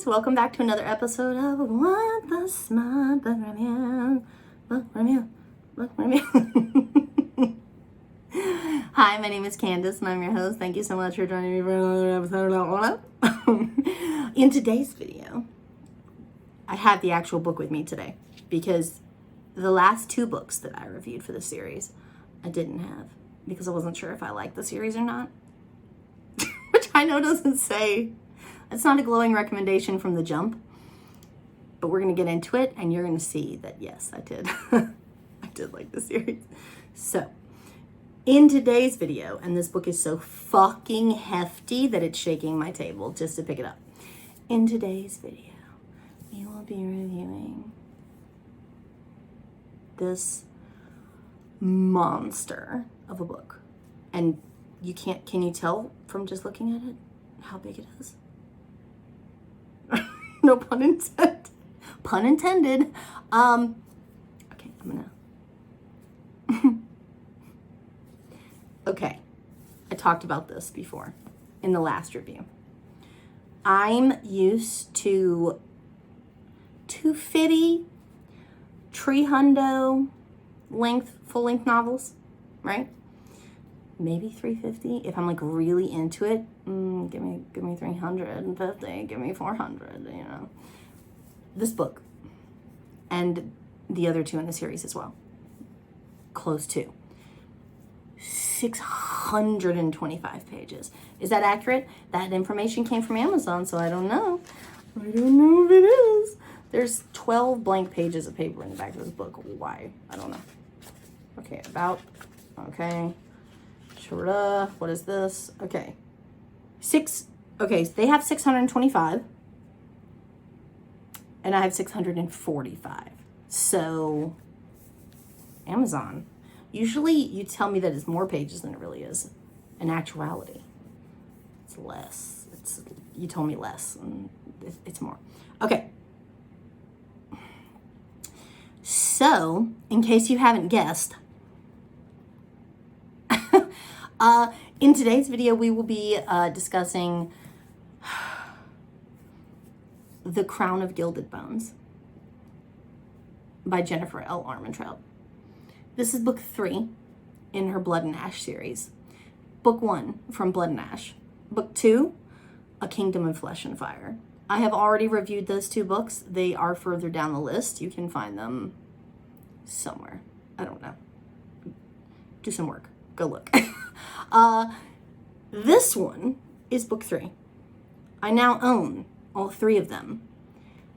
guys, welcome back to another episode of What the Smut Book Review. Hi, my name is Candice and I'm your host. Thank you so much for joining me for another episode of In today's video, I have the actual book with me today because the last two books that I reviewed for the series, I didn't have because I wasn't sure if I liked the series or not. Which I know doesn't say, it's not a glowing recommendation from the jump, but we're going to get into it and you're going to see that yes, I did. I did like the series. So, in today's video, and this book is so fucking hefty that it's shaking my table just to pick it up. In today's video, we will be reviewing this monster of a book. And can you tell from just looking at it how big it is? No pun intended. Pun intended. Okay, I'm gonna. Okay, I talked about this before in the last review. I'm used to 250 tree hundo full length novels, right? Maybe 350 if I'm like really into it. Give me 350, give me 400, you know. This book and the other two in the series as well, close to 625 pages. Is that accurate? That information came from Amazon, so I don't know. I don't know if it is. There's 12 blank pages of paper in the back of this book. Why? I don't know. Okay, about. Okay. What is this? Okay. Okay, they have 625. And I have 645. So, Amazon. Usually you tell me that it's more pages than it really is. In actuality, it's less. You told me less. And it's more. Okay. So, in case you haven't guessed, in today's video, we will be discussing The Crown of Gilded Bones by Jennifer L. Armentrout. This is book 3 in her Blood and Ash series. Book 1 from Blood and Ash. Book 2, A Kingdom of Flesh and Fire. I have already reviewed those two books. They are further down the list. You can find them somewhere. I don't know. Do some work. Go look. This one is book 3. I now own all 3 of them.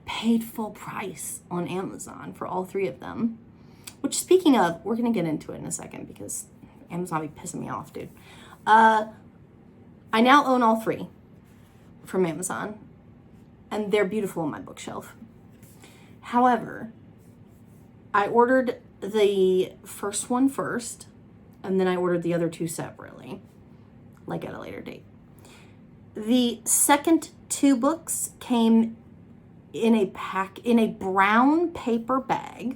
Paid full price on Amazon for all 3 of them. Which, speaking of, we're going to get into it in a second because Amazon be pissing me off, dude. I now own all 3 from Amazon. And they're beautiful on my bookshelf. However, I ordered the first one first. And then I ordered the other 2 separately, like at a later date. The second 2 books came in a brown paper bag,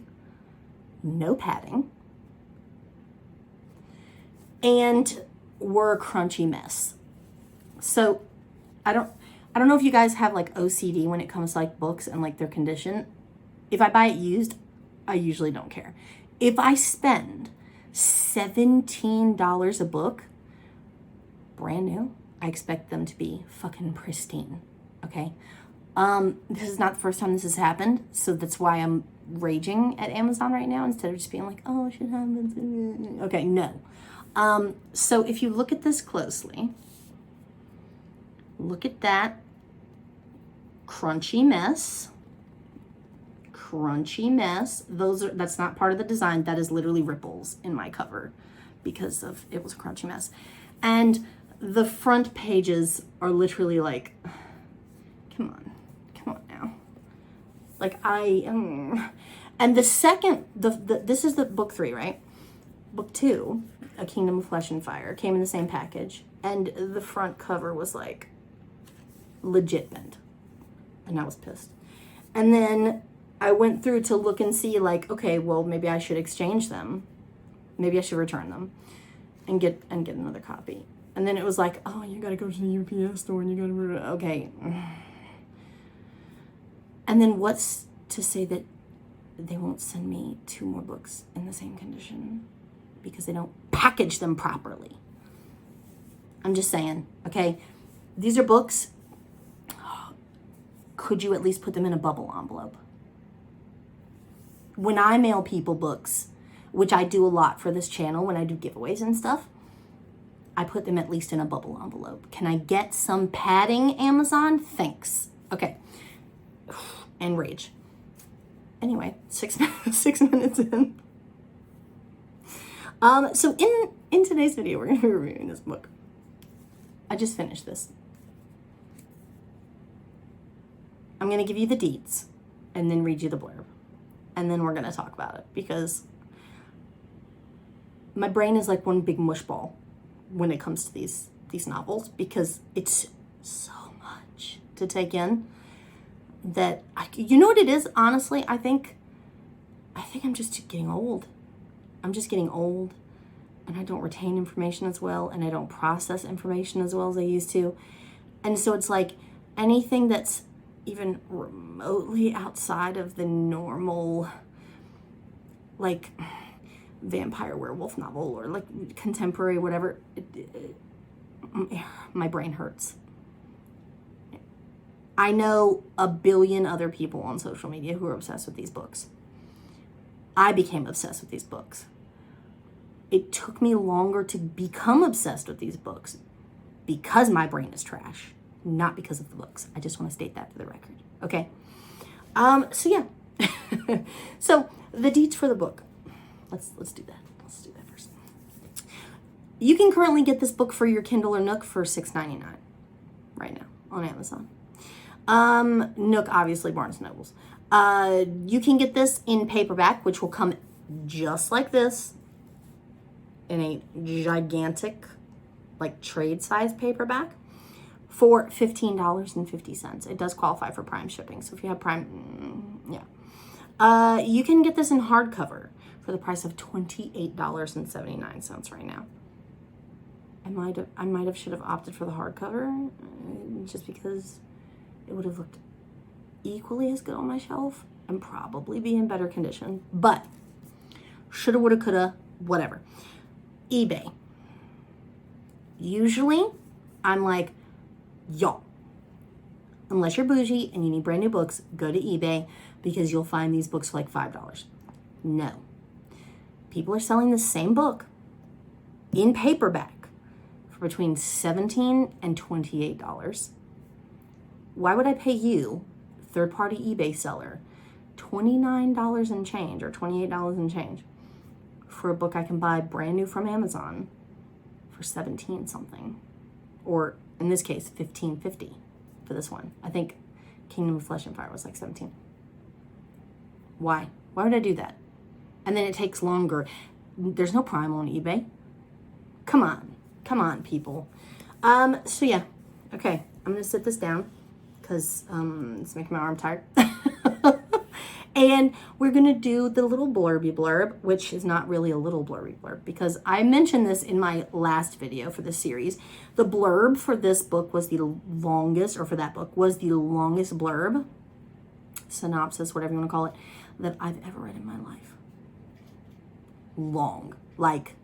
no padding, and were a crunchy mess. So I don't know if you guys have like OCD when it comes to like books and like their condition. If I buy it used, I usually don't care. If I spend $17 a book, brand new, I expect them to be fucking pristine, okay? This is not the first time this has happened, so that's why I'm raging at Amazon right now instead of just being like, oh, it should happen. Okay, no. So if you look at this closely, look at that crunchy mess. That's not part of the design. That is literally ripples in my cover because of it was a crunchy mess. And the front pages are literally like, come on now. Like and the second, this is the book 3, right? Book 2, A Kingdom of Flesh and Fire, came in the same package. And the front cover was like legit bent. And I was pissed. And then I went through to look and see like, okay, well, maybe I should exchange them. Maybe I should return them and get another copy. And then it was like, oh, you gotta go to the UPS store and you gotta, okay. And then what's to say that they won't send me 2 more books in the same condition because they don't package them properly? I'm just saying, okay? These are books. Could you at least put them in a bubble envelope? When I mail people books, which I do a lot for this channel when I do giveaways and stuff, I put them at least in a bubble envelope. Can I get some padding, Amazon? Thanks. Okay. And rage. Anyway, 6 minutes in. So in today's video, we're going to be reviewing this book. I just finished this. I'm going to give you the deets and then read you the blurb. And then we're going to talk about it because my brain is like one big mush ball when it comes to these novels because it's so much to take in that you know what it is, honestly? I think I'm just getting old. I'm just getting old, and I don't retain information as well, and I don't process information as well as I used to. And so it's like anything that's even remotely outside of the normal, like, vampire werewolf novel or like contemporary whatever, my brain hurts. I know a billion other people on social media who are obsessed with these books. I became obsessed with these books. It took me longer to become obsessed with these books because my brain is trash, not because of the books. I just want to state that for the record. Okay. So yeah. So the deets for the book. Let's do that. Let's do that first. You can currently get this book for your Kindle or Nook for $6.99 right now on Amazon. Nook, obviously, Barnes & Nobles. You can get this in paperback, which will come just like this in a gigantic, like, trade-size paperback for $15.50. It does qualify for Prime shipping, so if you have Prime, yeah. You can get this in hardcover for the price of $28.79 right now. I might have should have opted for the hardcover just because it would have looked equally as good on my shelf and probably be in better condition. But shoulda, woulda, coulda, whatever. eBay. Usually, I'm like, y'all, unless you're bougie and you need brand new books, go to eBay because you'll find these books for like $5. No. People are selling the same book in paperback for between $17 and $28. Why would I pay you, third-party eBay seller, $29 and change or $28 and change for a book I can buy brand new from Amazon for 17 something, or in this case, $15.50 for this one? I think Kingdom of Flesh and Fire was like 17. Why? Why would I do that? And then it takes longer. There's no Prime on eBay. Come on, people. So yeah, okay. I'm gonna sit this down because it's making my arm tired. And we're gonna do the little blurby blurb, which is not really a little blurby blurb because I mentioned this in my last video for this series. The blurb for this book was the longest, or for that book, was the longest blurb, synopsis, whatever you want to call it, that I've ever read in my life. Long, like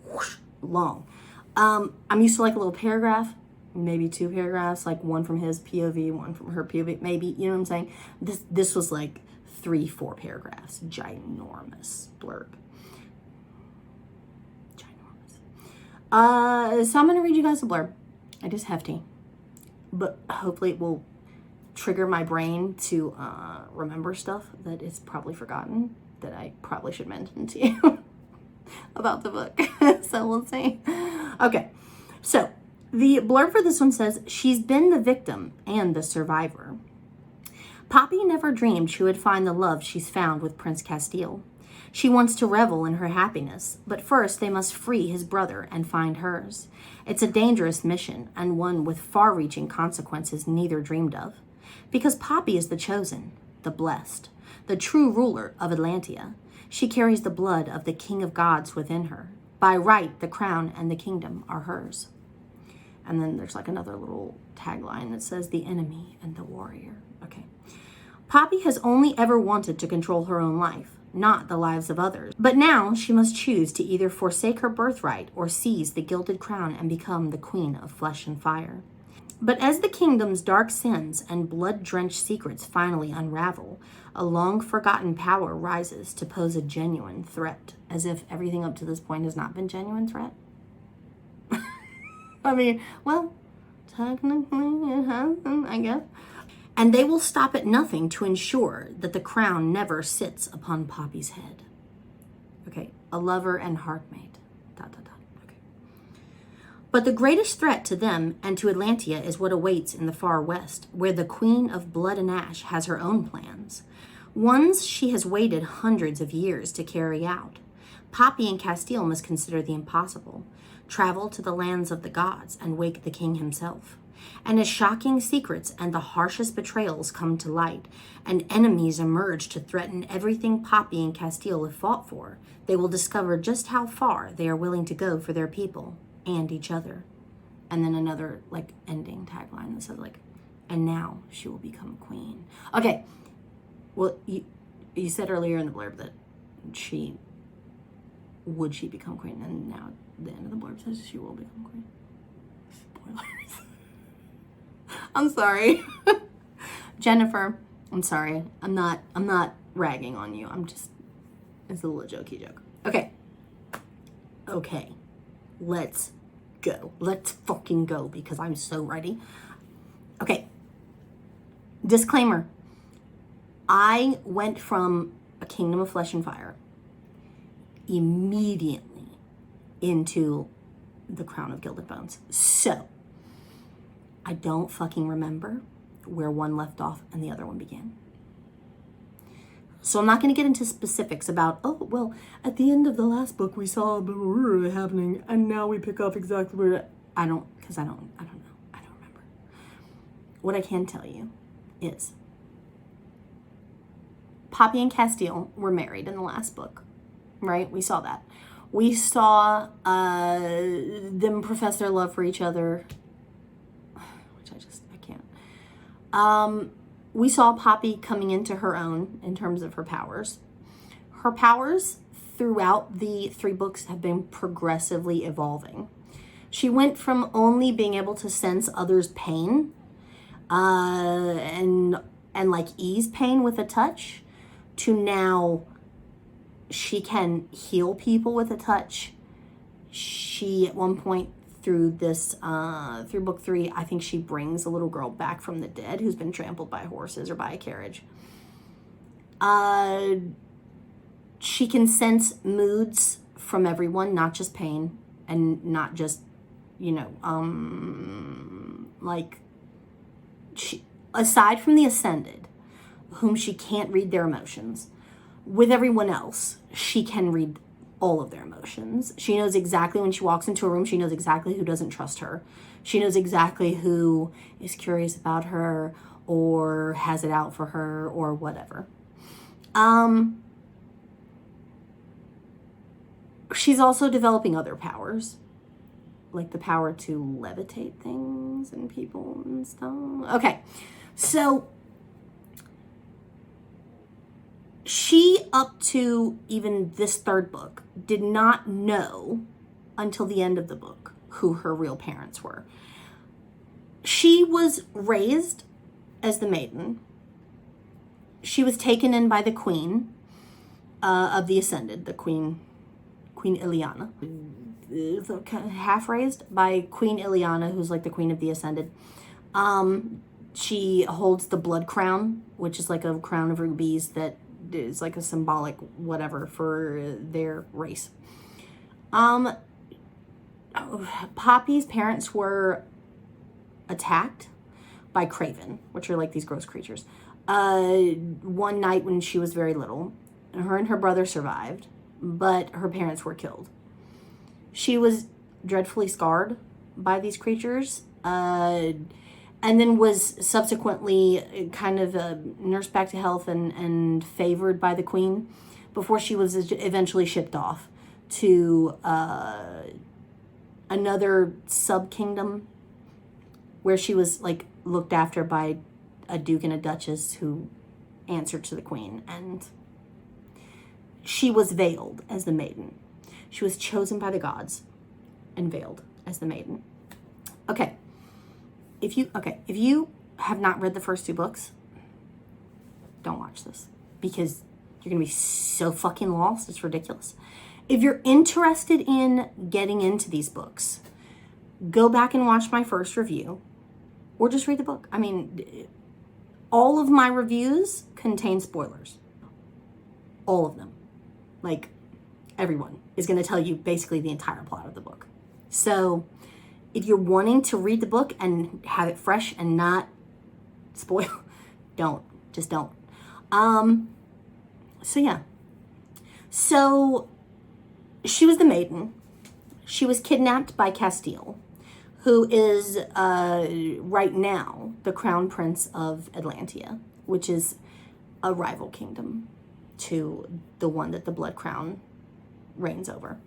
whoosh, long. I'm used to like a little paragraph, maybe 2 paragraphs, like one from his POV, one from her POV, maybe, you know what I'm saying? This was like 3-4 paragraphs, ginormous blurb. Ginormous. So I'm gonna read you guys a blurb. It is hefty, but hopefully it will trigger my brain to remember stuff that is probably forgotten that I probably should mention to you about the book. So we'll see. Okay, so the blurb for this one says, she's been the victim and the survivor. Poppy never dreamed she would find the love she's found with Prince Castile. She wants to revel in her happiness, but first they must free his brother and find hers. It's a dangerous mission, and one with far-reaching consequences neither dreamed of. Because Poppy is the chosen, the blessed, the true ruler of Atlantia. She carries the blood of the King of Gods within her. By right, the crown and the kingdom are hers. And then there's like another little tagline that says, the enemy and the warrior. Okay. Poppy has only ever wanted to control her own life, not the lives of others. But now she must choose to either forsake her birthright or seize the gilded crown and become the queen of flesh and fire. But as the kingdom's dark sins and blood-drenched secrets finally unravel, a long-forgotten power rises to pose a genuine threat, as if everything up to this point has not been genuine threat. I mean, well, technically it has been, I guess. And they will stop at nothing to ensure that the crown never sits upon Poppy's head. Okay, a lover and heartmate. Dot, dot, dot. Okay. But the greatest threat to them and to Atlantia is what awaits in the far west, where the Queen of Blood and Ash has her own plans. Ones she has waited hundreds of years to carry out. Poppy and Castile must consider the impossible. Travel to the lands of the gods and wake the king himself. And as shocking secrets and the harshest betrayals come to light, and enemies emerge to threaten everything Poppy and Castile have fought for, they will discover just how far they are willing to go for their people and each other. And then another, like, ending tagline that says, like, and now she will become queen. Okay, well, you said earlier in the blurb that would she become queen? And now the end of the blurb says she will become queen. Spoilers. I'm sorry. Jennifer, I'm sorry. I'm not ragging on you. It's a little jokey joke. Okay. Let's go. Let's fucking go because I'm so ready. Okay. Disclaimer. I went from a Kingdom of Flesh and Fire immediately into the Crown of Gilded Bones. So, I don't fucking remember where one left off and the other one began. So I'm not going to get into specifics about, oh, well, at the end of the last book we saw happening and now we pick up exactly where, I don't know. I don't remember. What I can tell you is Poppy and Castile were married in the last book, right? We saw that. We saw them profess their love for each other, which I can't. We saw Poppy coming into her own in terms of her powers. Her powers throughout the 3 books have been progressively evolving. She went from only being able to sense others' pain and like ease pain with a touch to now she can heal people with a touch. She, at one point through this, through book 3, I think she brings a little girl back from the dead who's been trampled by horses or by a carriage. She can sense moods from everyone, not just pain, and not just, like, aside from the Ascended, whom she can't read their emotions, with everyone else, she can read all of their emotions. She knows exactly when she walks into a room, she knows exactly who doesn't trust her. She knows exactly who is curious about her or has it out for her or whatever. She's also developing other powers, like the power to levitate things and people and stuff. Okay, so she, up to even this 3rd book, did not know until the end of the book who her real parents were. She was raised as the maiden. She was taken in by the queen of the Ascended, the Queen Ileana. Half raised by Queen Ileana, who's like the Queen of the Ascended. She holds the blood crown, which is like a crown of rubies that is like a symbolic whatever for their race. Poppy's parents were attacked by Craven, which are like these gross creatures. One night when she was very little, her and her brother survived, but her parents were killed. She was dreadfully scarred by these creatures, and then was subsequently kind of nursed back to health and favored by the queen before she was eventually shipped off to another sub-kingdom where she was like looked after by a duke and a duchess who answered to the queen, and she was veiled as the maiden. She was chosen by the gods and veiled as the maiden. Okay. If you have not read the first 2 books, don't watch this, because you're going to be so fucking lost. It's ridiculous. If you're interested in getting into these books, go back and watch my first review, or just read the book. I mean, all of my reviews contain spoilers. All of them. Like, everyone is going to tell you basically the entire plot of the book. So, if you're wanting to read the book and have it fresh and not spoil, don't. Just don't. So yeah. So, she was the maiden. She was kidnapped by Castile, who is right now the crown prince of Atlantia, which is a rival kingdom to the one that the Blood Crown reigns over.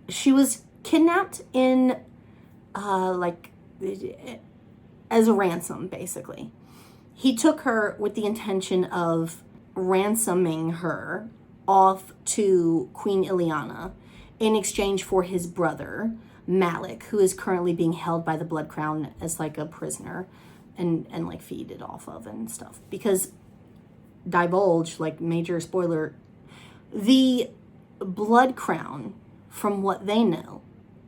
She was kidnapped in as a ransom, basically. He took her with the intention of ransoming her off to Queen Ileana in exchange for his brother, Malik, who is currently being held by the Blood Crown as like a prisoner and like feeded off of and stuff. Because, divulge, like major spoiler, the Blood Crown, from what they know,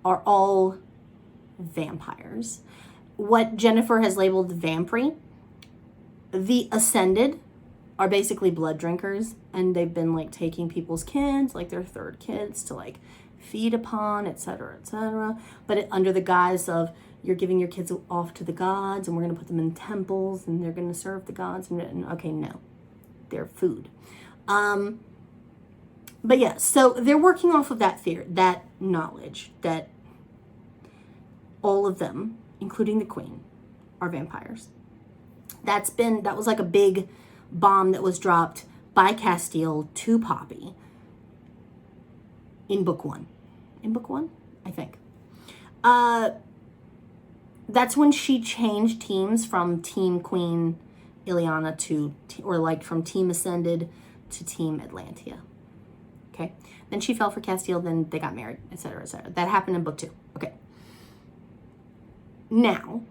are all vampires. What Jennifer has labeled vampire. The Ascended are basically blood drinkers, and they've been like taking people's kids, like their third kids, to like feed upon, etc., etc. But under the guise of, you're giving your kids off to the gods, and we're going to put them in temples, and they're going to serve the gods. And okay, no, they're food. But yeah, so they're working off of that fear, that knowledge that all of them, including the queen, are vampires. That was like a big bomb that was dropped by Castile to Poppy in book 1. In book 1, I think. That's when she changed teams from Team Queen Ileana from Team Ascended to Team Atlantia. Okay? Then she fell for Castile, then they got married, etc., etc. That happened in book 2. Okay. Now,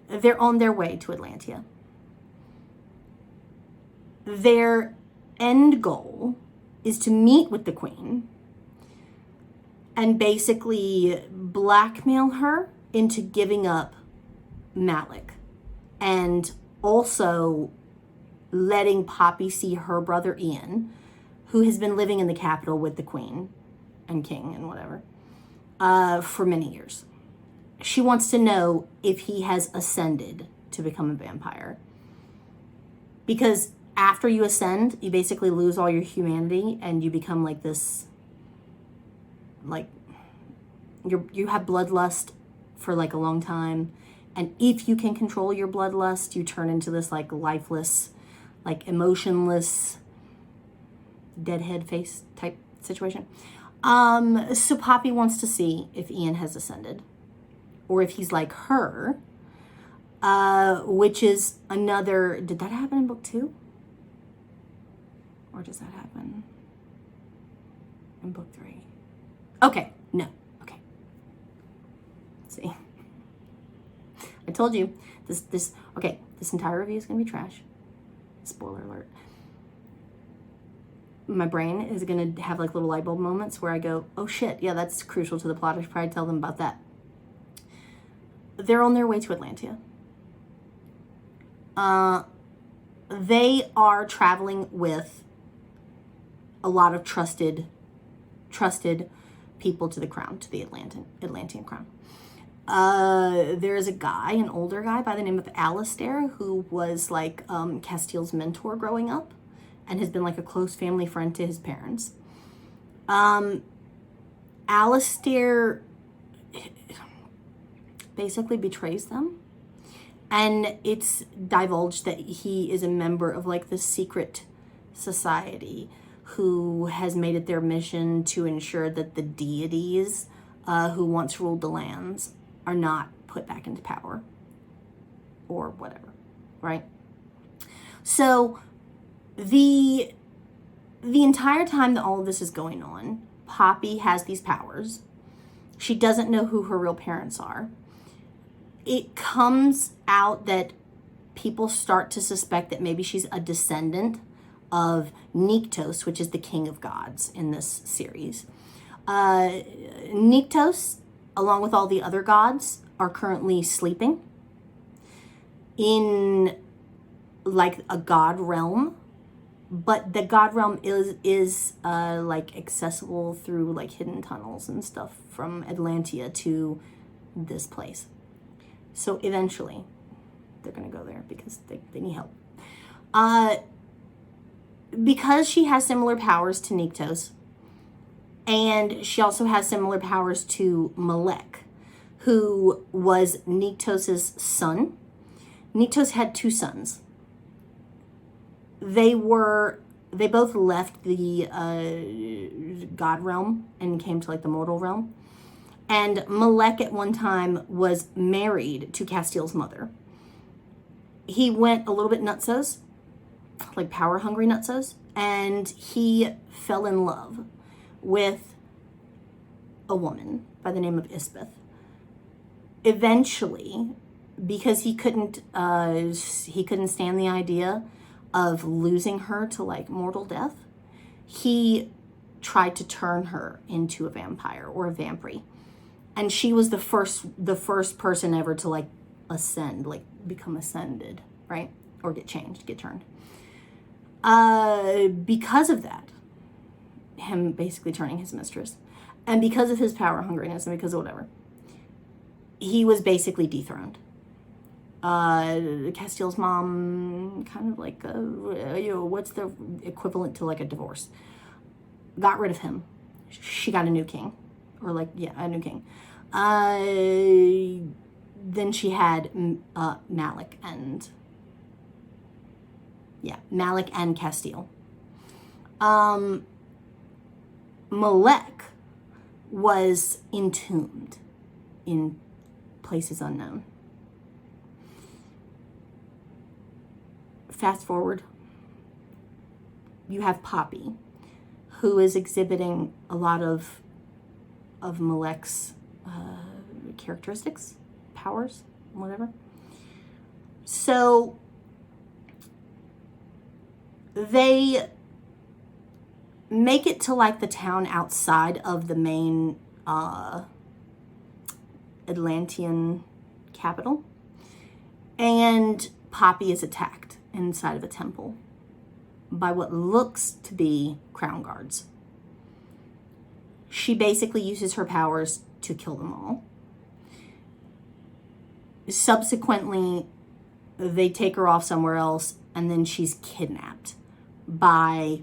they're on their way to Atlantia. Their end goal is to meet with the queen and basically blackmail her into giving up Malik, and also letting Poppy see her brother Ian, who has been living in the capital with the queen and king and whatever for many years. She wants to know if he has ascended to become a vampire. Because after you ascend, you basically lose all your humanity and you become like this, like, you have bloodlust for like a long time. And if you can control your bloodlust, you turn into this like lifeless, like emotionless, deadhead face type situation. So Poppy wants to see if Ian has ascended, or if he's like her, which is another, did that happen in book 2? Or does that happen in book 3? Okay, no, okay. Let's see. I told you, this entire review is gonna be trash. Spoiler alert. My brain is gonna have like little light bulb moments where I go, oh shit, yeah, that's crucial to the plot. I should probably tell them about that. They're on their way to Atlantia. They are traveling with a lot of trusted people to the crown, to the Atlantean crown. There is a guy, an older guy by the name of Alistair, who was like Castile's mentor growing up and has been like a close family friend to his parents. Alistair basically betrays them, and it's divulged that he is a member of like this secret society who has made it their mission to ensure that the deities who once ruled the lands are not put back into power. or whatever, right? So the entire time that all of this is going on, Poppy has these powers. She doesn't know who her real parents are. It comes out that people start to suspect that maybe she's a descendant of Nyktos, which is the king of gods in this series. Nyktos, along with all the other gods, are currently sleeping in like a god realm, but the god realm is like accessible through like hidden tunnels and stuff from Atlantia to this place. So eventually they're gonna go there because they need help. Because she has similar powers to Nyktos, and she also has similar powers to Malek, who was Nyktos' son. Nyktos had two sons. They both left the god realm and came to like the mortal realm. And Malek at one time was married to Castiel's mother. He went a little bit nutsos, like power hungry nutsos, and he fell in love with a woman by the name of Isbeth. Eventually, because he couldn't stand the idea of losing her to like mortal death, he tried to turn her into a vampire or a vampire. And she was the first person ever to like ascend, like become ascended, right? Or get changed, get turned. Because of that, him basically turning his mistress, and because of his power hungriness and because of whatever, he was basically dethroned. Castiel's mom, kind of like, what's the equivalent to like a divorce? Got rid of him. She got a new king. Or like, yeah, a new king. Then she had Malik and Castiel. Malek was entombed in places unknown. Fast forward, you have Poppy, who is exhibiting a lot of Malek's characteristics, powers, whatever. So they make it to like the town outside of the main Atlantean capital, and Poppy is attacked inside of a temple by what looks to be crown guards. She basically uses her powers to kill them all. Subsequently, they take her off somewhere else, and then she's kidnapped by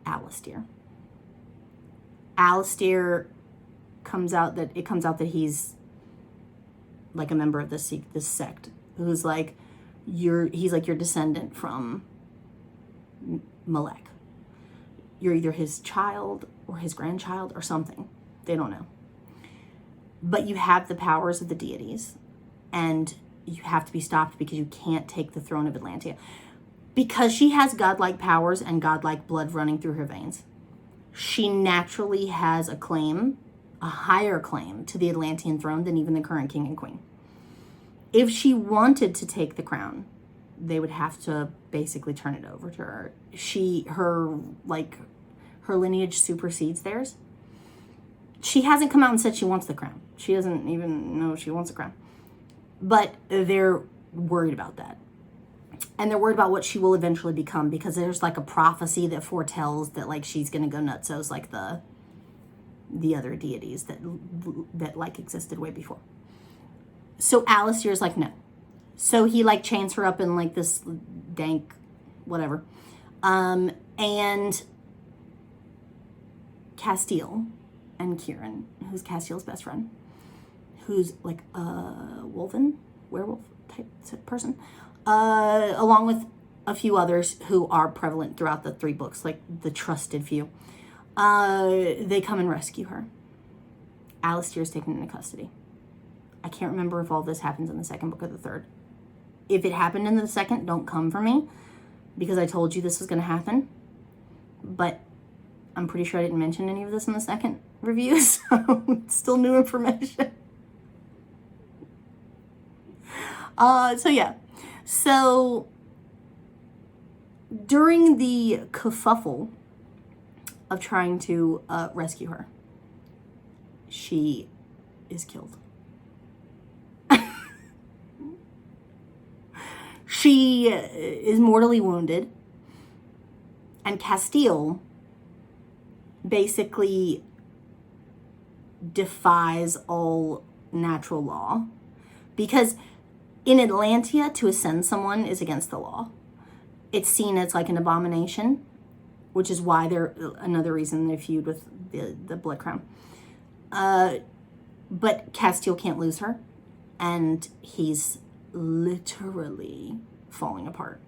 Alistair. Alistair comes out that he's like a member of this sect, who's like he's like your descendant from Malek. You're either his child or his grandchild or something. They don't know. But you have the powers of the deities, and you have to be stopped because you can't take the throne of Atlantia. Because she has godlike powers and godlike blood running through her veins, she naturally has a higher claim to the Atlantean throne than even the current king and queen. If she wanted to take the crown, they would have to basically turn it over to her. Her lineage supersedes theirs. She hasn't come out and said she wants the crown. She doesn't even know she wants the crown. But they're worried about that. And they're worried about what she will eventually become, because there's like a prophecy that foretells that like she's going to go nutsos like the other deities that like existed way before. So Alistair's like, no. So he like chains her up in like this dank whatever. And Castiel and Kieran, who's Castiel's best friend, who's like a werewolf type person, along with a few others who are prevalent throughout the 3 books, like the trusted few. They come and rescue her. Alistair is taken into custody. I can't remember if all this happens in the 2nd book or the 3rd. if it happened in the second, don't come for me because I told you this was going to happen. But I'm pretty sure I didn't mention any of this in the second review, so it's still new information. So yeah. So during the kerfuffle of trying to rescue her, she is killed. She is mortally wounded, and Castile basically defies all natural law, because in Atlantia, to ascend someone is against the law. It's seen as like an abomination, which is why they're another reason they feud with the Blood Crown. But Castile can't lose her, and he's literally falling apart.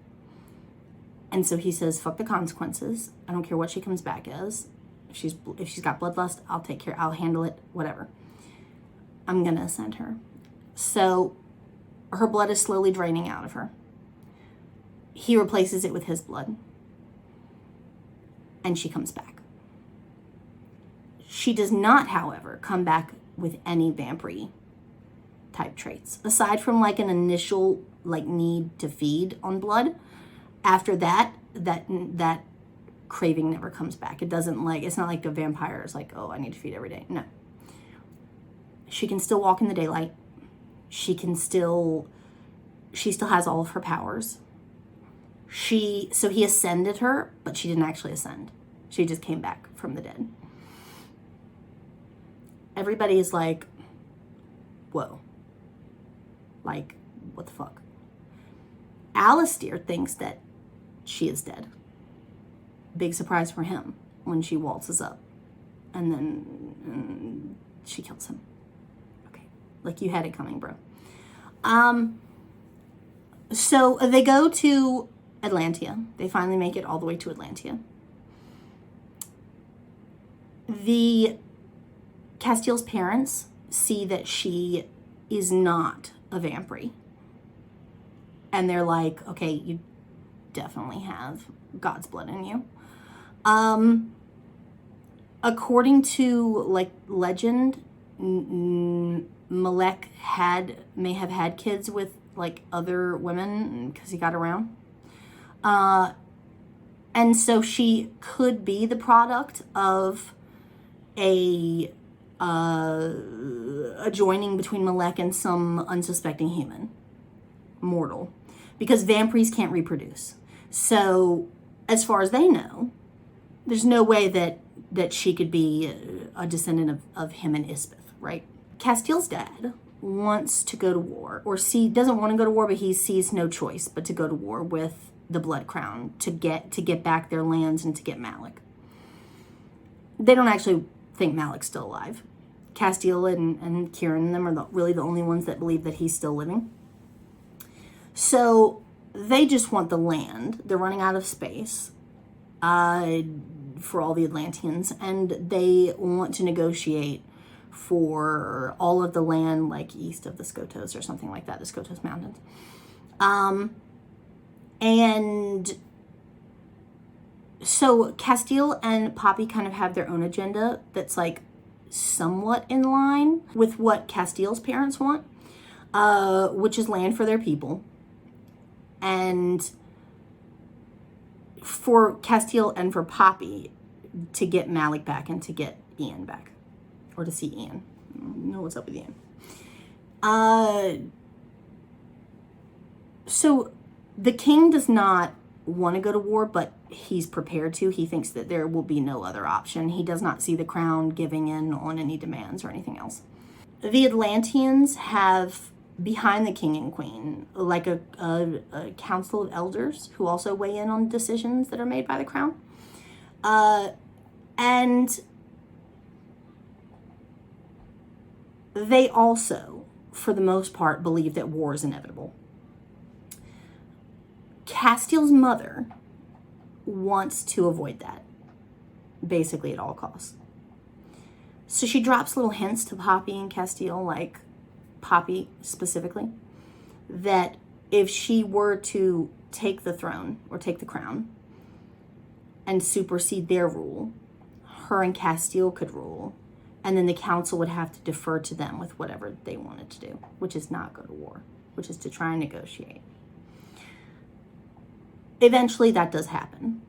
And so he says, fuck the consequences. I don't care what she comes back as. If she's got bloodlust, I'll take care. I'll handle it, whatever. I'm going to ascend her. So her blood is slowly draining out of her. He replaces it with his blood. And she comes back. She does not, however, come back with any vampire type traits. Aside from like an initial like need to feed on blood. After that craving never comes back. It's not like a vampire is like, oh, I need to feed every day. No. She can still walk in the daylight. She still has all of her powers. So he ascended her, but she didn't actually ascend. She just came back from the dead. Everybody is like, whoa. Like, what the fuck? Alistair thinks that she is dead. Big surprise for him when she waltzes up. And then she kills him. Okay. Like, you had it coming, bro. So they go to Atlantia. They finally make it all the way to Atlantia. The Castile's parents see that she is not a vampire. And they're like, okay, you definitely have God's blood in you. According to like legend, Malek may have had kids with like other women because he got around. And so she could be the product of a joining between Malek and some unsuspecting human, mortal, because vampires can't reproduce. So as far as they know, there's no way that she could be a descendant of him and Isbeth, right? Castile's dad wants to go to war, doesn't want to go to war, but he sees no choice but to go to war with the Blood Crown to get back their lands and to get Malik. They don't actually think Malik's still alive. Castile and Kieran and them are really the only ones that believe that he's still living. So they just want the land. They're running out of space for all the Atlanteans, and they want to negotiate for all of the land like east of the Skotos or something like that, the Skotos Mountains. And so Castile and Poppy kind of have their own agenda that's like somewhat in line with what Castile's parents want, which is land for their people. And for Castile and for Poppy to get Malik back and to get Ian back. Or to see Ian. I don't know what's up with Ian. So the king does not want to go to war, but he's prepared to. He thinks that there will be no other option. He does not see the crown giving in on any demands or anything else. The Atlanteans have behind the king and queen like a council of elders who also weigh in on decisions that are made by the crown. And they also, for the most part, believe that war is inevitable. Castile's mother wants to avoid that, basically at all costs. So she drops little hints to Poppy and Castile, like Poppy specifically, that if she were to take the throne or take the crown and supersede their rule, her and Castile could rule, and then the council would have to defer to them with whatever they wanted to do, which is not go to war, which is to try and negotiate. Eventually that does happen.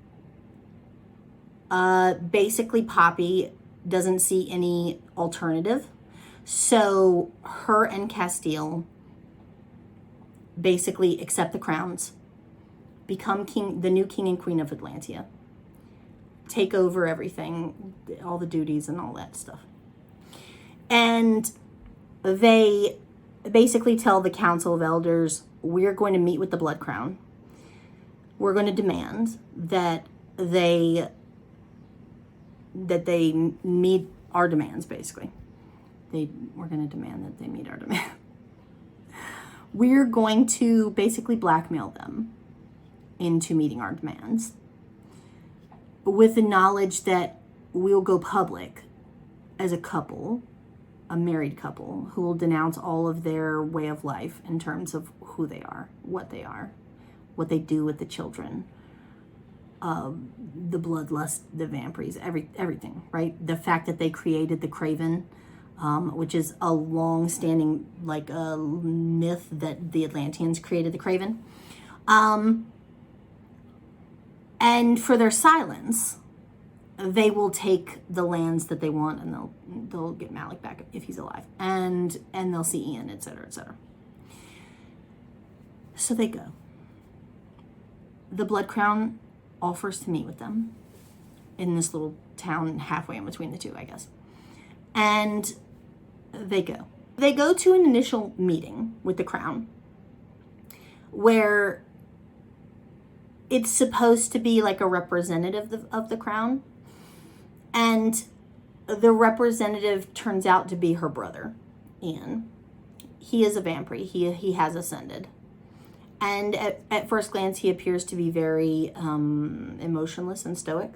Basically Poppy doesn't see any alternative, so her and Castile basically accept the crowns, become the new king and queen of Atlantia, take over everything, all the duties and all that stuff. And they basically tell the Council of Elders, we're going to meet with the Blood Crown. We're going to demand that they meet our demands, basically. We're going to demand that they meet our demands. We're going to basically blackmail them into meeting our demands, with the knowledge that we'll go public as a couple, a married couple, who will denounce all of their way of life in terms of who they are, what they do with the children, the bloodlust, the vampires, everything, right? The fact that they created the Craven, which is a long-standing myth that the Atlanteans created the Craven. And for their silence, they will take the lands that they want, and they'll get Malik back if he's alive, and they'll see Ian, etc., etc. So they go. The Blood Crown offers to meet with them in this little town halfway in between the two, I guess. And they go. They go to an initial meeting with the Crown where it's supposed to be like a representative of the Crown. And the representative turns out to be her brother, Ian. He is a vampire. He has ascended. And at first glance, he appears to be very emotionless and stoic.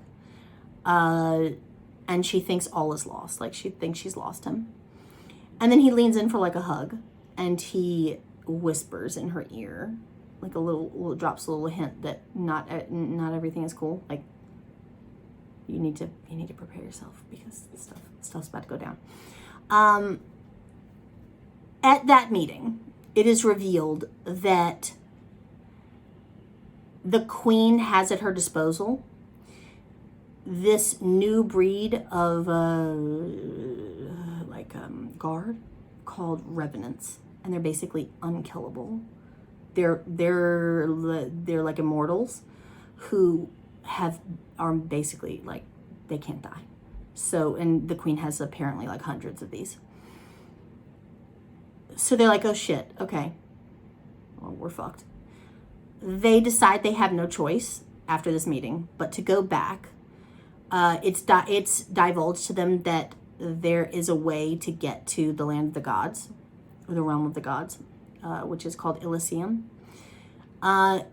And she thinks all is lost. Like, she thinks she's lost him. And then he leans in for like a hug, and he whispers in her ear, like drops a little hint that not everything is cool. Like, you need to prepare yourself because stuff's about to go down. At that meeting, it is revealed that the Queen has at her disposal this new breed of guard called Revenants, and they're basically unkillable. They're like immortals who are basically like, they can't die. So, and the Queen has apparently like hundreds of these. So they're like, oh shit, okay, well, we're fucked. They decide they have no choice after this meeting but to go back. It's divulged to them that there is a way to get to the land of the gods, or the realm of the gods, which is called Elysium. By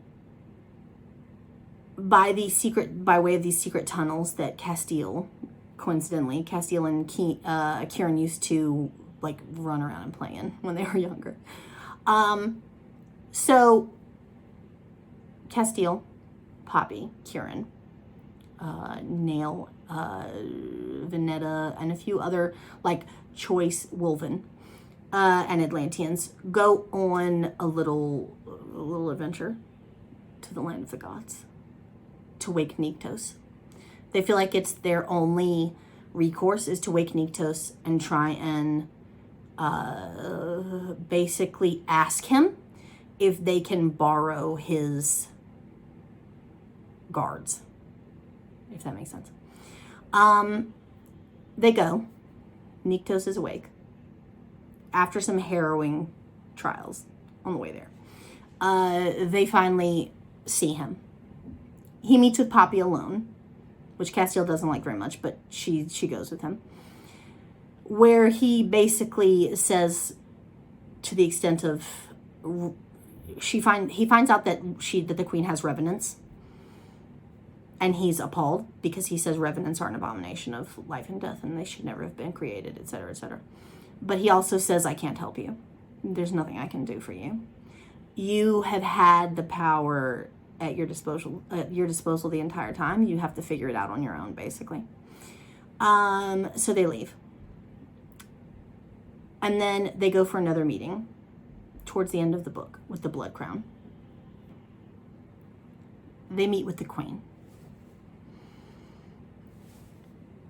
way of these secret tunnels that Castile and Kieran used to like run around and play in when they were younger. So Castile, Poppy, Kieran, Nail, Veneta, and a few other like choice Wolven and Atlanteans go on a little adventure to the land of the gods to wake Nyktos. They feel like it's their only recourse is to wake Nyktos and try and basically ask him if they can borrow his guards, if that makes sense. They go. Nyktos is awake after some harrowing trials on the way there. They finally see him. He meets with Poppy alone, which Castile doesn't like very much, but she goes with him, where he basically says, to the extent of, he finds out that the Queen has revenants, and he's appalled because he says revenants are an abomination of life and death and they should never have been created, etc., etc. But he also says, I can't help you. There's nothing I can do for you. you have had the power at your disposal the entire time. You have to figure it out on your own, basically. So they leave. And then they go for another meeting towards the end of the book with the Blood Crown. They meet with the Queen.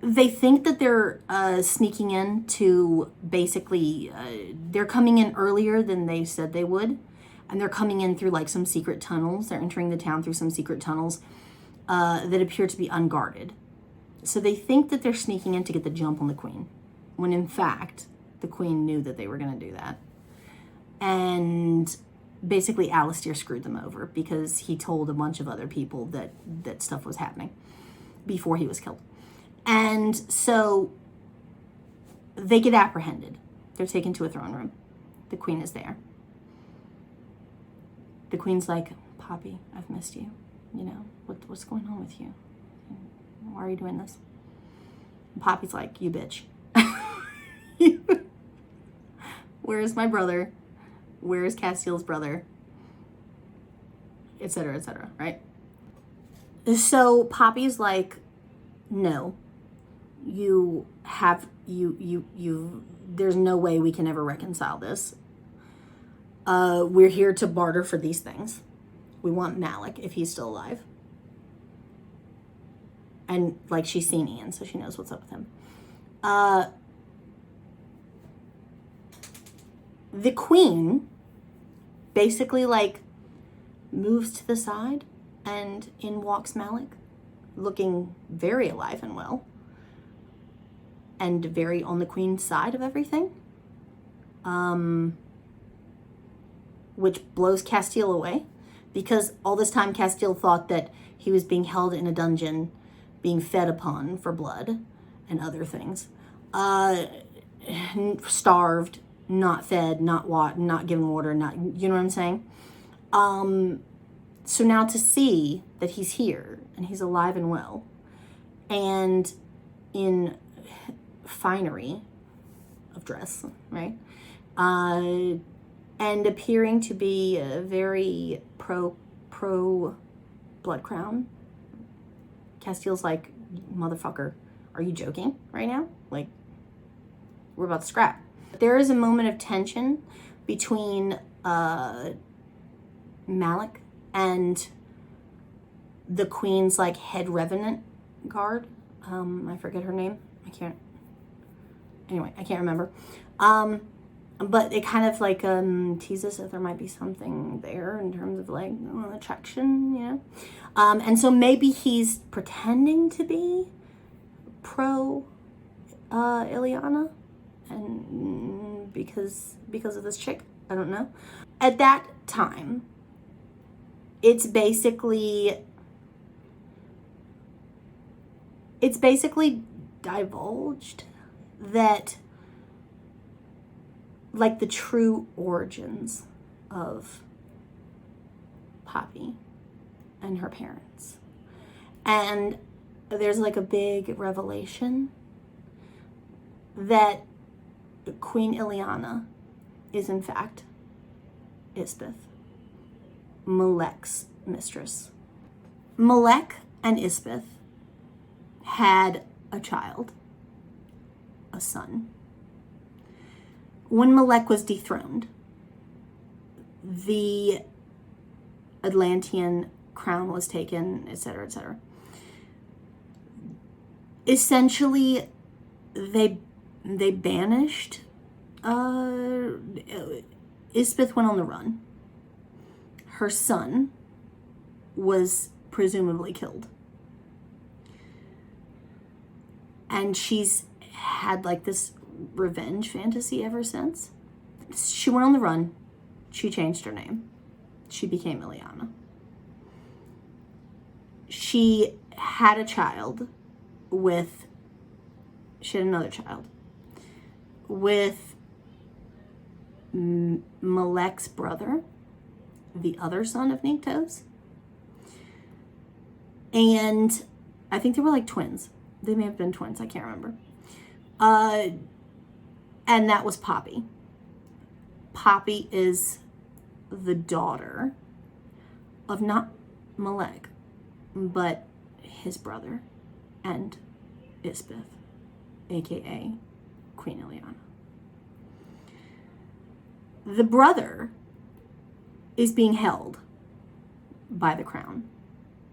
They think that they're sneaking in to basically, they're coming in earlier than they said they would. And they're coming in through like some secret tunnels. They're entering the town through some secret tunnels that appear to be unguarded. So they think that they're sneaking in to get the jump on the Queen, when in fact, the Queen knew that they were going to do that. And basically Alistair screwed them over because he told a bunch of other people that stuff was happening before he was killed. And so they get apprehended. They're taken to a throne room. The Queen is there. The Queen's like, Poppy, I've missed you. You know, what's going on with you? Why are you doing this? And Poppy's like, you bitch. Where's my brother? Where's Castiel's brother? Etc., etc., right? So Poppy's like, no, there's no way we can ever reconcile this. We're here to barter for these things. We want Malik if he's still alive. And like, she's seen Ian, so she knows what's up with him. The Queen basically like moves to the side, and in walks Malik, looking very alive and well, and very on the Queen's side of everything. Which blows Castiel away, because all this time Castiel thought that he was being held in a dungeon, being fed upon for blood and other things. Starved, not fed, not given water, you know what I'm saying? So now to see that he's here and he's alive and well and in finery of dress, right? And appearing to be a very pro Blood Crown. Castiel's like, motherfucker, are you joking right now? Like, we're about to scrap. There is a moment of tension between Malik and the Queen's like head revenant guard. I forget her name. I can't remember. But it kind of like teases that there might be something there in terms of like attraction, you know? And so maybe he's pretending to be pro Ileana, and because of this chick, I don't know. At that time, it's basically divulged that like the true origins of Poppy and her parents. And there's like a big revelation that Queen Ileana is in fact Isbeth, Malek's mistress. Malek and Isbeth had a child, a son. When Malek was dethroned, the Atlantean crown was taken, etc., etc. Essentially, they banished. Isbeth went on the run. Her son was presumably killed. And she's had like this revenge fantasy ever since. She went on the run. She changed her name. She became Ileana. She had a child with... She had another child with Malek's brother, the other son of Nyctos. And I think they were like twins. They may have been twins. I can't remember. And that was Poppy. Poppy is the daughter of not Malek, but his brother and Isbeth, aka Queen Ileana. The brother is being held by the crown,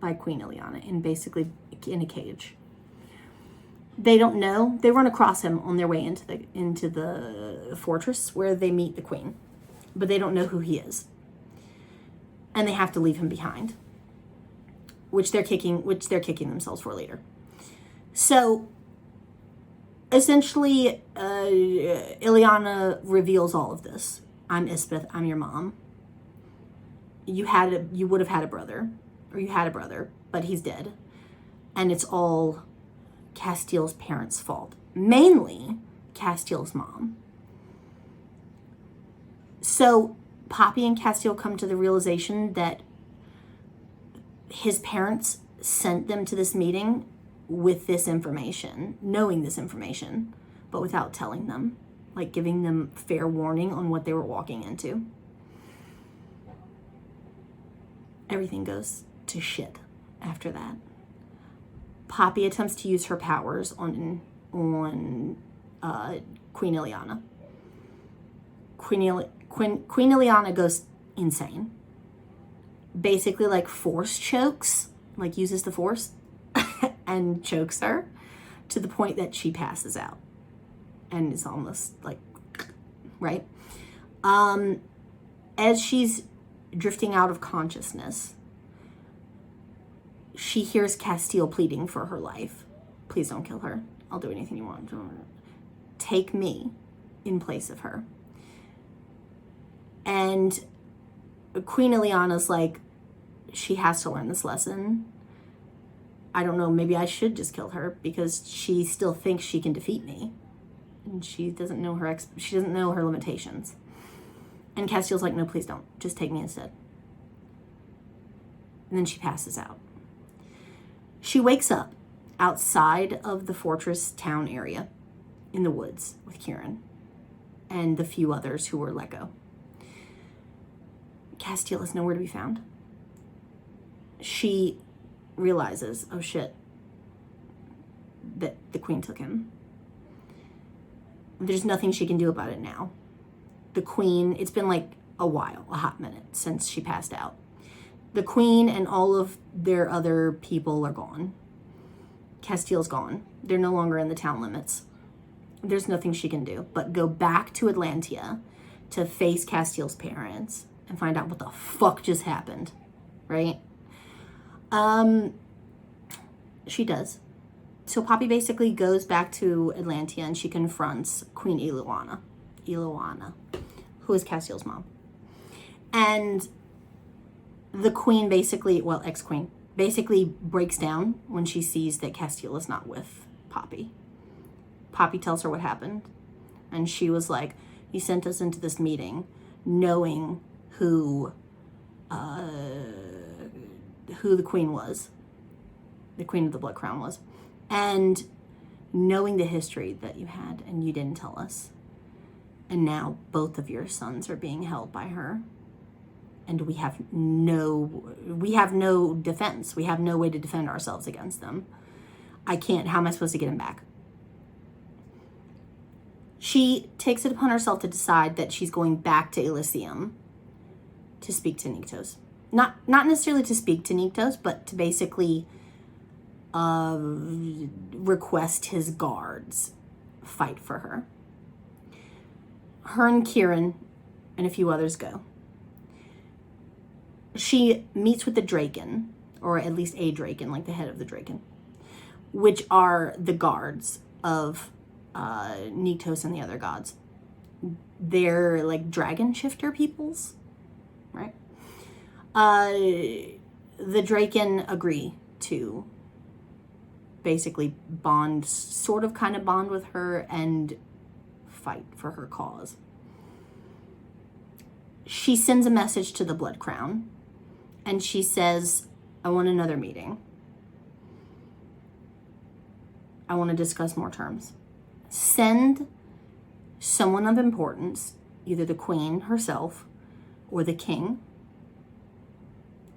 by Queen Ileana, and basically in a cage. They don't know. They run across him on their way into the fortress where they meet the queen, but they don't know who he is, and they have to leave him behind, which they're kicking themselves for later. So essentially, Ileana reveals all of this. I'm Isbeth. I'm your mom. You would have had a brother, or you had a brother, but he's dead, and it's all Castiel's parents' fault, mainly Castiel's mom. So Poppy and Castiel come to the realization that his parents sent them to this meeting with this information, knowing this information, but without telling them, like giving them fair warning on what they were walking into. Everything goes to shit after that. Poppy attempts to use her powers on Queen Ileana. Queen Ileana goes insane. Basically, like, force chokes, like uses the force and chokes her to the point that she passes out and is almost like, right? As she's drifting out of consciousness, she hears Castiel pleading for her life. Please don't kill her. I'll do anything you want. Take me in place of her. And Queen Ileana's like, she has to learn this lesson. I don't know, maybe I should just kill her because she still thinks she can defeat me. And she doesn't know her limitations. And Castiel's like, no, please don't. Just take me instead. And then she passes out. She wakes up outside of the fortress town area in the woods with Kieran and the few others who were let go. Castiel is nowhere to be found. She realizes, oh shit, that the queen took him. There's nothing she can do about it now. The queen, it's been like a while, a hot minute since she passed out. The queen and all of their other people are gone. Castiel's gone. They're no longer in the town limits. There's nothing she can do but go back to Atlantia to face Castiel's parents and find out what the fuck just happened, right? She does. So Poppy basically goes back to Atlantia and she confronts Queen Ileana, who is Castiel's mom. And the queen basically, well, ex-queen, basically breaks down when she sees that Castiel is not with Poppy. Poppy tells her what happened. And she was like, you sent us into this meeting knowing who the queen was. The queen of the Blood Crown was. And knowing the history that you had and you didn't tell us. And now both of your sons are being held by her. And we have no defense. We have no way to defend ourselves against them. How am I supposed to get him back? She takes it upon herself to decide that she's going back to Elysium to speak to Nyktos. Not necessarily to speak to Nyktos, but to basically request his guards fight for her. Her and Kieran and a few others go. She meets with the Draken, or at least a Draken, like the head of the Draken, which are the guards of Nyktos and the other gods. They're like dragon shifter peoples, right? The Draken agree to basically bond with her and fight for her cause. She sends a message to the Blood Crown and she says, I want another meeting. I want to discuss more terms. Send someone of importance, either the queen herself or the king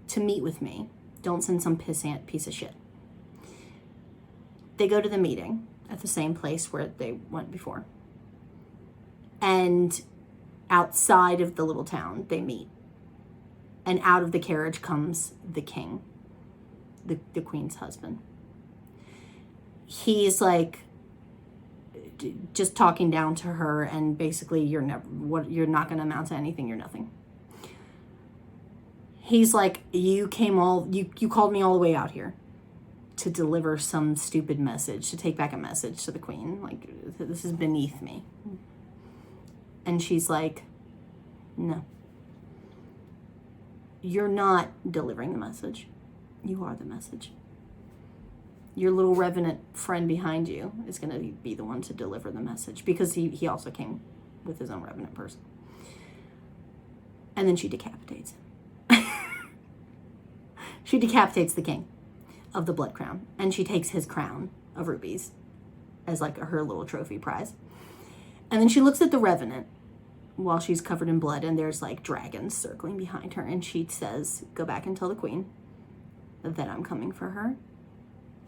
to meet with me. Don't send some pissant piece of shit. They go to the meeting at the same place where they went before. And outside of the little town, they meet. And out of the carriage comes the king, the queen's husband. He's like just talking down to her, and basically, you're not going to amount to anything. You're nothing. He's like, you called me all the way out here to deliver some stupid message, to take back a message to the queen. Like, this is beneath me. And she's like, no. You're not delivering the message. You are the message. Your little revenant friend behind you is going to be the one to deliver the message, because he also came with his own revenant person. And then she decapitates him. She decapitates the king of the Blood Crown, and she takes his crown of rubies as like her little trophy prize. And then she looks at the revenant while she's covered in blood, and there's like dragons circling behind her, and she says, go back and tell the queen that I'm coming for her,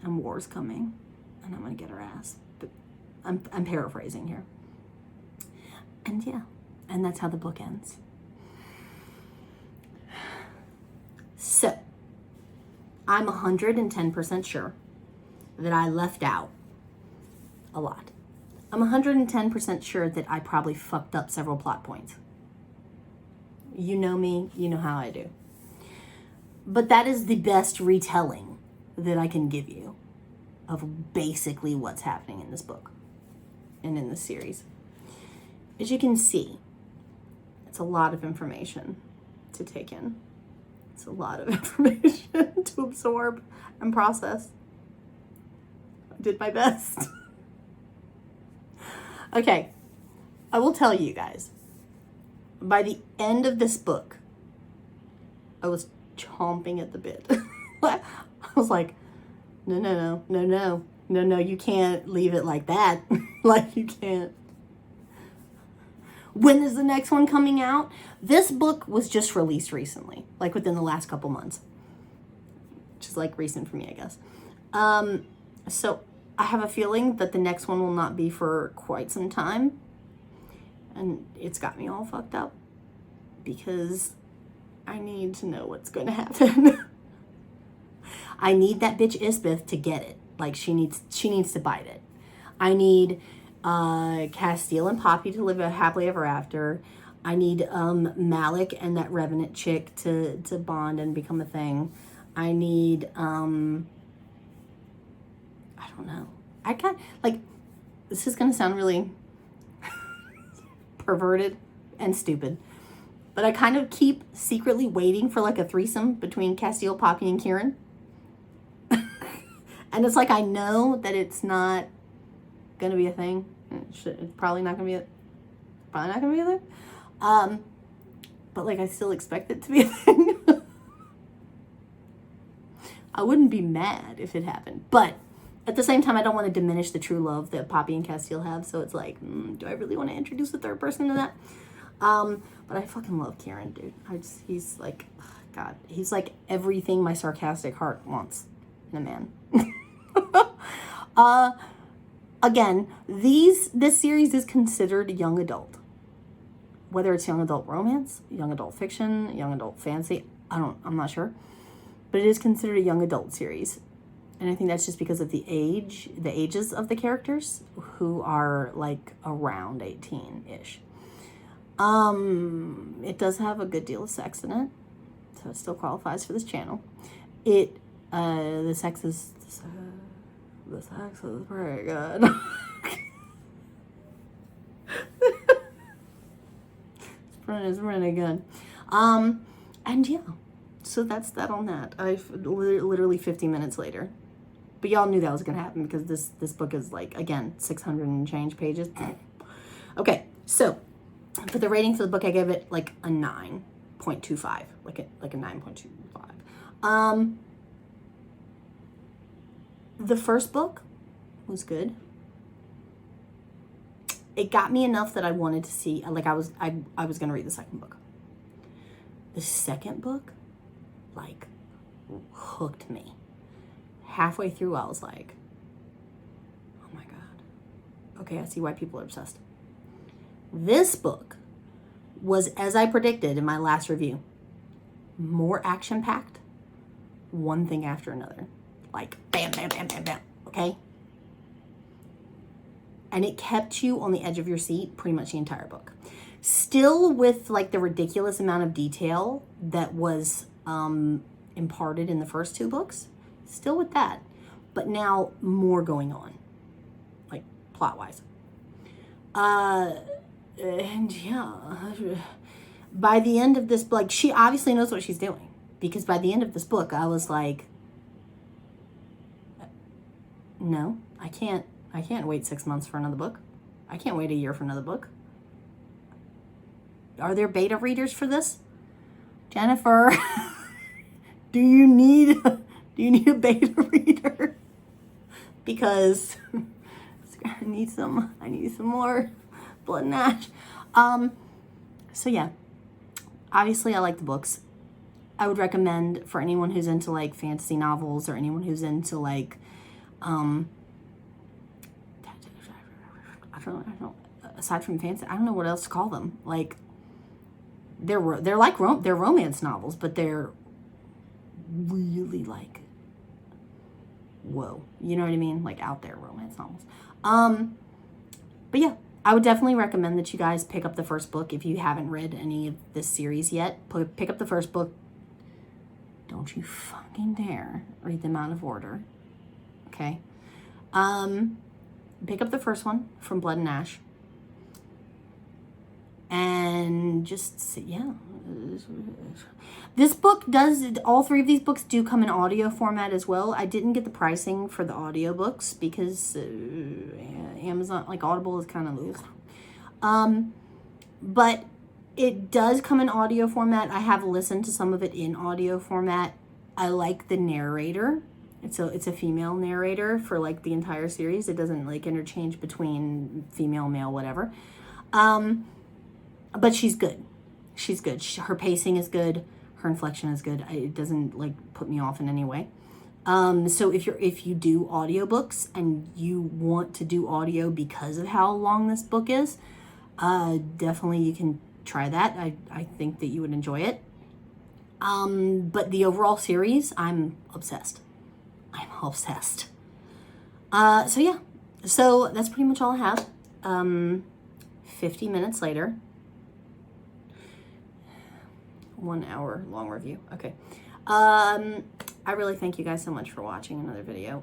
and war's coming, and I'm gonna get her ass. But I'm paraphrasing here. And yeah, and that's how the book ends. So I'm 110% sure that I left out a lot. I'm 110% sure that I probably fucked up several plot points. You know me, you know how I do. But that is the best retelling that I can give you of basically what's happening in this book and in this series. As you can see, it's a lot of information to take in. It's a lot of information to absorb and process. I did my best. Okay, I will tell you guys, by the end of this book, I was chomping at the bit. I was like, no, you can't leave it like that. Like, you can't. When is the next one coming out? This book was just released recently, like within the last couple months, which is like recent for me, I guess. So I have a feeling that the next one will not be for quite some time. And it's got me all fucked up because I need to know what's going to happen. I need that bitch Isbeth to get it. Like, she needs to bite it. I need Castile and Poppy to live happily ever after. I need Malik and that revenant chick to bond and become a thing. I need I don't know. I got, like, this is going to sound really perverted and stupid, but I kind of keep secretly waiting for like a threesome between Castile, Poppy, and Kieran. And it's like, I know that it's not going to be a thing. It's probably not going to be a thing. But like, I still expect it to be a thing. I wouldn't be mad if it happened, but at the same time, I don't want to diminish the true love that Poppy and Castile have. So it's like, do I really want to introduce a third person to that? But I fucking love Kieran, dude. He's like, God, he's like everything my sarcastic heart wants in a man. Again, this series is considered young adult. Whether it's young adult romance, young adult fiction, young adult fantasy, I'm not sure. But it is considered a young adult series. And I think that's just because of the ages of the characters, who are like around 18-ish. It does have a good deal of sex in it, so it still qualifies for this channel. The sex is very good. It's really good. And yeah, so that's that on that. I've literally 50 minutes later. But y'all knew that was going to happen because this book is like, again, 600 and change pages. Okay, so for the rating for the book, I gave it like a 9.25, like a 9.25. The first book was good. It got me enough that I wanted to see, like I was going to read the second book. The second book, like, hooked me. Halfway through, I was like, oh my God. Okay, I see why people are obsessed. This book was, as I predicted in my last review, more action-packed, one thing after another. Like, bam, bam, bam, bam, bam, okay? And it kept you on the edge of your seat pretty much the entire book. Still with, like, the ridiculous amount of detail that was imparted in the first two books. Still with that. But now more going on. Like, plot-wise. And yeah, by the end of this, like, she obviously knows what she's doing, because by the end of this book, I was like, no, I can't wait 6 months for another book. I can't wait a year for another book. Are there beta readers for this? Jennifer, do you need a beta reader? Because I need some more Blood and Ash. So yeah, obviously I like the books. I would recommend for anyone who's into like fantasy novels, or anyone who's into like, I don't know, aside from fantasy, I don't know what else to call them. Like, they're romance novels, but they're really like, whoa, you know what I mean? Like, out there romance novels. But yeah, I would definitely recommend that you guys pick up the first book if you haven't read any of this series yet. Pick up the first book. Don't you fucking dare read them out of order. Okay? Pick up the first one from Blood and Ash. And just, yeah. This book does, all three of these books do come in audio format as well. I didn't get the pricing for the audiobooks because Amazon, like Audible, is kind of loose. But it does come in audio format. I have listened to some of it in audio format. I like the narrator. It's a female narrator for like the entire series. It doesn't like interchange between female, male, whatever. But she's good. She's good. Her pacing is good. Her inflection is good. It doesn't like put me off in any way. So if you do audiobooks and you want to do audio because of how long this book is, definitely you can try that. I think that you would enjoy it. But the overall series, I'm obsessed. I'm obsessed. So yeah. So that's pretty much all I have. 50 minutes later. 1 hour long review. Okay. I really thank you guys so much for watching another video.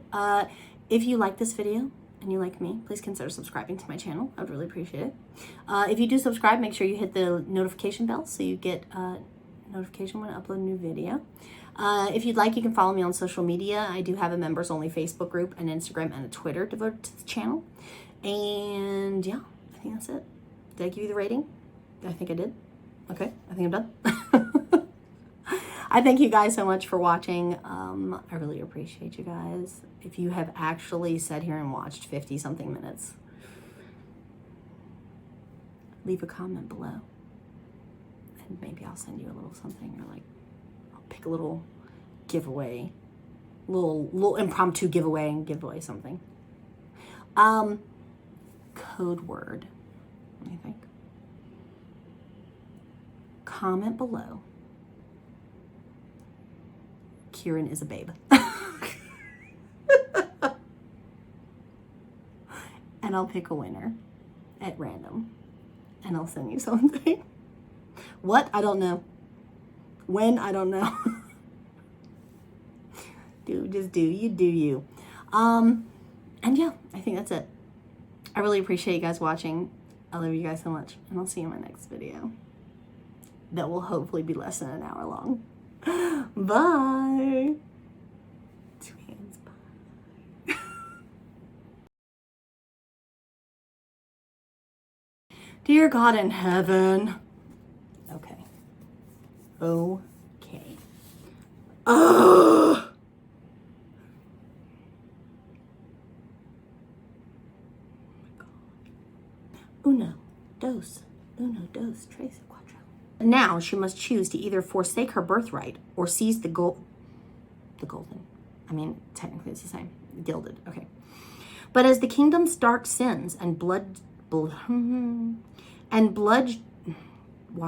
If you like this video and you like me, please consider subscribing to my channel. I would really appreciate it. If you do subscribe, make sure you hit the notification bell so you get notification when I upload a new video. If you'd like, you can follow me on social media. I do have a members only Facebook group, an Instagram, and a Twitter devoted to the channel. And yeah, I think that's it. Did I give you the rating? I think I did. Okay, I think I'm done. I thank you guys so much for watching. I really appreciate you guys. If you have actually sat here and watched 50 something minutes, leave a comment below. And maybe I'll send you a little something, or like, I'll pick a little giveaway, little impromptu giveaway and give away something. Code word. Let me think. Comment below. Kieran is a babe. And I'll pick a winner at random. And I'll send you something. What? I don't know. When? I don't know. Just do. You do you. And yeah, I think that's it. I really appreciate you guys watching. I love you guys so much. And I'll see you in my next video. That will hopefully be less than an hour long. Bye. Bye. Dear God in heaven. Okay. Okay. Ugh. Oh my God. Uno, dos, tres, cuatro. Now she must choose to either forsake her birthright or seize the golden. I mean, technically it's the same. Gilded. Okay. But as the kingdom's dark sins and blood, why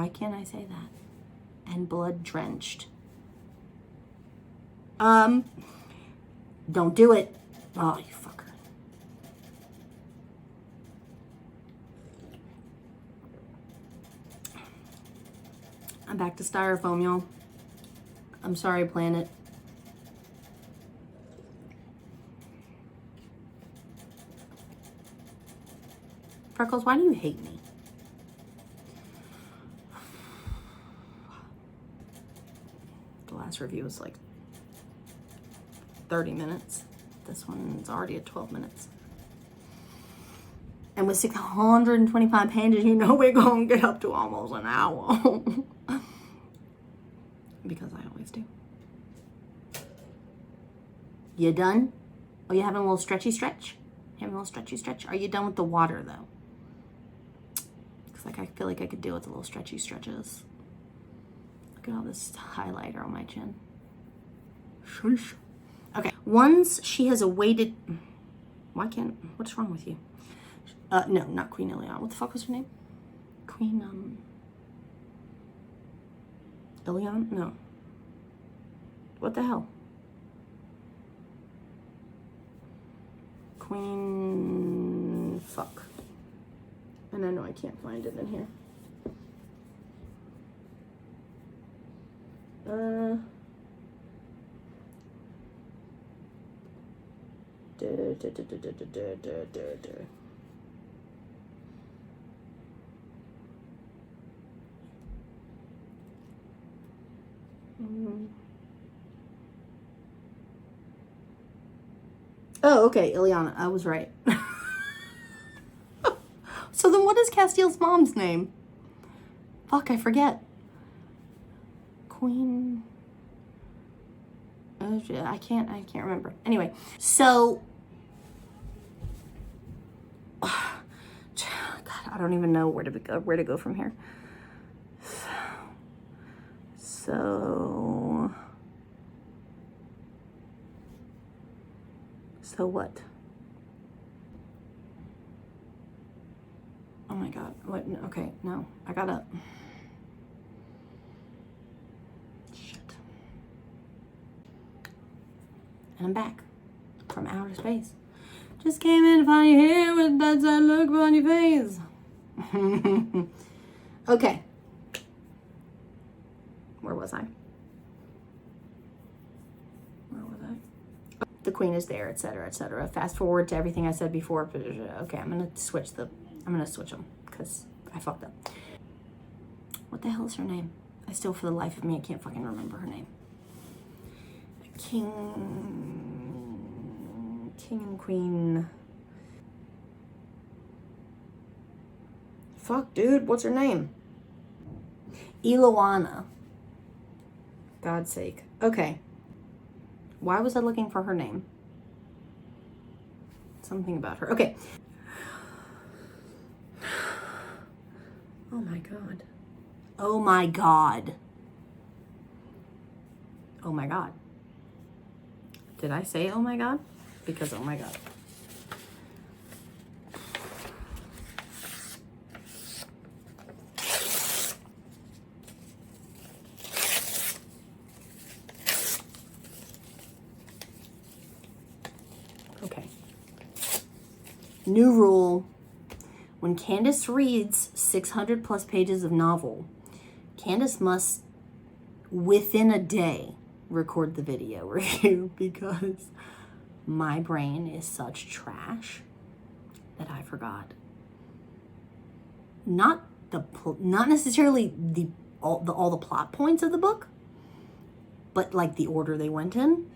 can't I say that? And blood drenched. Don't do it. Oh, you fucker. I'm back to styrofoam, y'all. I'm sorry, planet. Freckles, why do you hate me? The last review was like 30 minutes. This one's already at 12 minutes. And with 625 pages, you know we're gonna get up to almost an hour. Because I always do. You done? Oh, you having a little stretchy stretch? Having a little stretchy stretch? Are you done with the water though? Because like I feel like I could deal with the little stretchy stretches. Look at all this highlighter on my chin. Shush. Okay. Once she has awaited... What's wrong with you? No, not Queen Ileana. What the fuck was her name? Queen, Ileana? No. What the hell? Queen... Fuck. And I know I can't find it in here. Oh, okay, Ileana. I was right. So then what is Castiel's mom's name? Fuck, I forget. Queen... I can't remember. Anyway, so... God, I don't even know where to go from here. So what? Oh my God. What? Okay, no. I gotta... Shit. And I'm back from outer space. Just came in to find you here with that sad look on your face. Okay. Where was I? The queen is there, etc., etc. Fast forward to everything I said before. Okay, I'm gonna switch them because I fucked up. What the hell is her name? I still, for the life of me, I can't fucking remember her name. King and Queen. Fuck, dude, what's her name? Ileana. God's sake. Okay. Why was I looking for her name? Something about her. Okay. Oh my God. Oh my God. Oh my God. Did I say oh my God? Because oh my God. Okay. New rule. When Candice reads 600 plus pages of novel, Candice must, within a day, record the video review because my brain is such trash that I forgot. Not necessarily all the plot points of the book, but like the order they went in.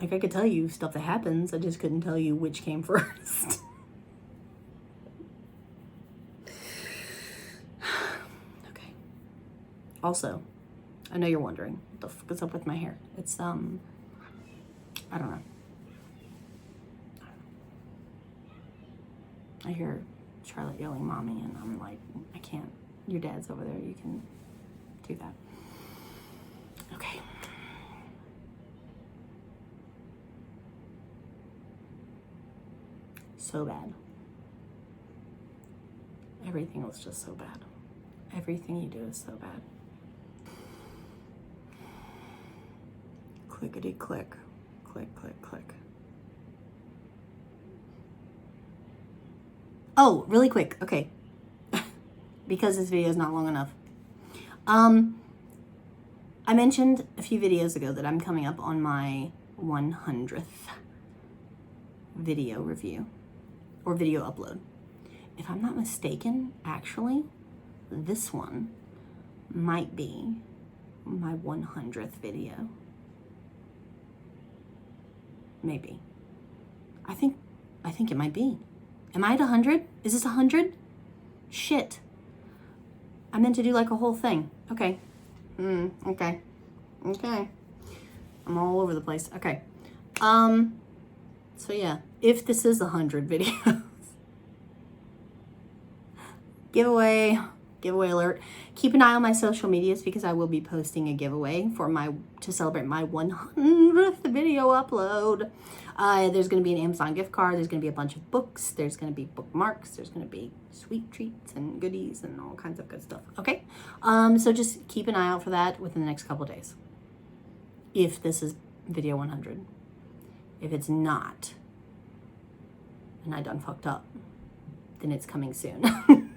Like I could tell you stuff that happens, I just couldn't tell you which came first. Okay. Also, I know you're wondering what the fuck is up with my hair. It's I don't know. I hear Charlotte yelling mommy and I'm like, I can't your dad's over there, you can do that. Okay. So bad. Everything was just so bad. Everything you do is so bad. Clickety click. Click, click, click. Oh, really quick. Okay. Because this video is not long enough. I mentioned a few videos ago that I'm coming up on my 100th video review or video upload. If I'm not mistaken, actually, this one might be my 100th video. Maybe. I think it might be. Am I at 100? Is this 100? Shit. I meant to do like a whole thing. Okay. Okay. Okay. I'm all over the place. Okay. So yeah, if this is 100 videos, giveaway alert. Keep an eye on my social medias because I will be posting a giveaway to celebrate my 100th video upload. There's going to be an Amazon gift card. There's going to be a bunch of books. There's going to be bookmarks. There's going to be sweet treats and goodies and all kinds of good stuff. Okay. So just keep an eye out for that within the next couple of days. If this is video 100. If it's not, and I done fucked up, then it's coming soon.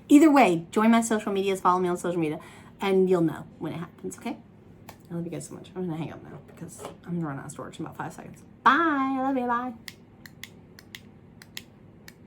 Either way, join my social medias, follow me on social media, and you'll know when it happens, okay? I love you guys so much. I'm going to hang up now because I'm going to run out of storage in about 5 seconds. Bye. I love you. Bye.